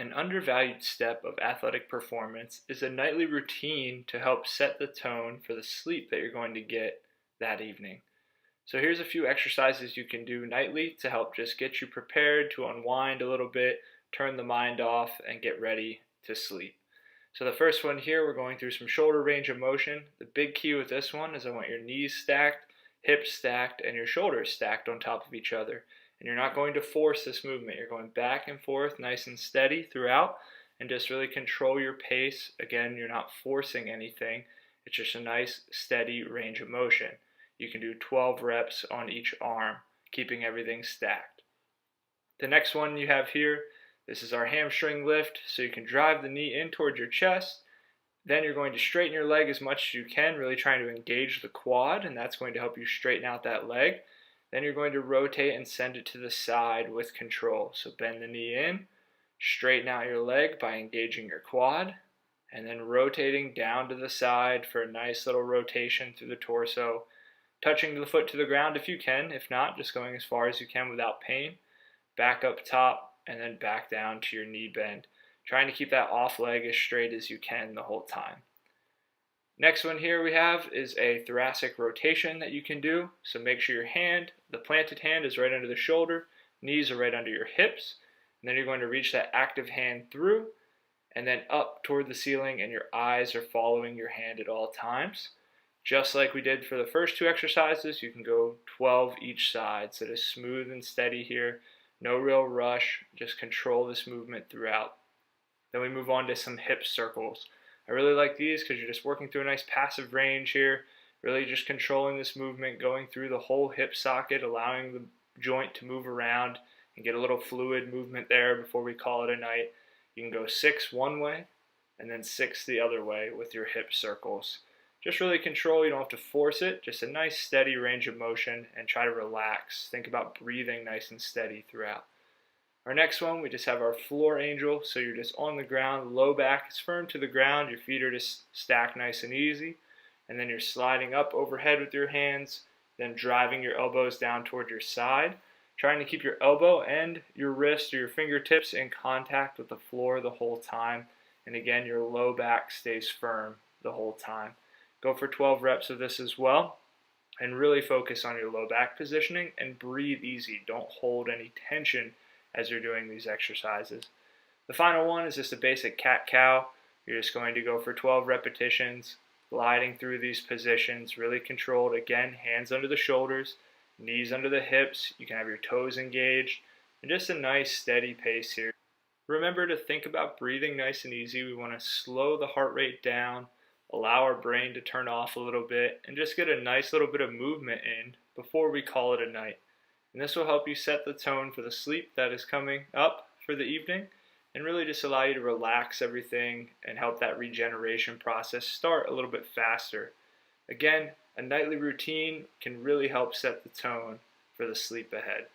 An undervalued step of athletic performance is a nightly routine to help set the tone for the sleep that you're going to get that evening. So here's a few exercises you can do nightly to help just get you prepared to unwind a little bit, turn the mind off, and get ready to sleep. So the first one here, we're going through some shoulder range of motion. The big key with this one is I want your knees stacked, hips stacked, and your shoulders stacked on top of each other. And you're not going to force this movement. You're going back and forth nice and steady throughout, and just really control your pace. Again, you're not forcing anything. It's just a nice steady range of motion. You can do 12 reps on each arm, keeping everything stacked. The next one you have here, this is our hamstring lift. So you can drive the knee in towards your chest. Then you're going to straighten your leg as much as you can, really trying to engage the quad, and that's going to help you straighten out that leg. Then you're going to rotate and send it to the side with control. So bend the knee in, straighten out your leg by engaging your quad, and then rotating down to the side for a nice little rotation through the torso, touching the foot to the ground if you can. If not, just going as far as you can without pain. Back up top, and then back down to your knee bend. Trying to keep that off leg as straight as you can the whole time. Next one here we have is a thoracic rotation that you can do. So make sure your hand, the planted hand, is right under the shoulder, knees are right under your hips, and then you're going to reach that active hand through and then up toward the ceiling, and your eyes are following your hand at all times. Just like we did for the first two exercises, you can go 12 each side. So just smooth and steady here, no real rush, just control this movement throughout. Then we move on to some hip circles. I really like these because you're just working through a nice passive range here, really just controlling this movement, going through the whole hip socket, allowing the joint to move around and get a little fluid movement there before we call it a night. You can go 6 one way and then 6 the other way with your hip circles. Just really control, you don't have to force it, just a nice steady range of motion, and try to relax. Think about breathing nice and steady throughout. Our next one, we just have our floor angel. So you're just on the ground, low back is firm to the ground, your feet are just stacked nice and easy, and then you're sliding up overhead with your hands, then driving your elbows down toward your side, trying to keep your elbow and your wrist or your fingertips in contact with the floor the whole time, and again, your low back stays firm the whole time. Go for 12 reps of this as well, and really focus on your low back positioning and breathe easy. Don't hold any tension as you're doing these exercises. The final one is just a basic cat-cow. You're just going to go for 12 repetitions, gliding through these positions, really controlled. Again, hands under the shoulders, knees under the hips. You can have your toes engaged, and just a nice steady pace here. Remember to think about breathing nice and easy. We want to slow the heart rate down, allow our brain to turn off a little bit, and just get a nice little bit of movement in before we call it a night. And this will help you set the tone for the sleep that is coming up for the evening, and really just allow you to relax everything and help that regeneration process start a little bit faster. Again, a nightly routine can really help set the tone for the sleep ahead.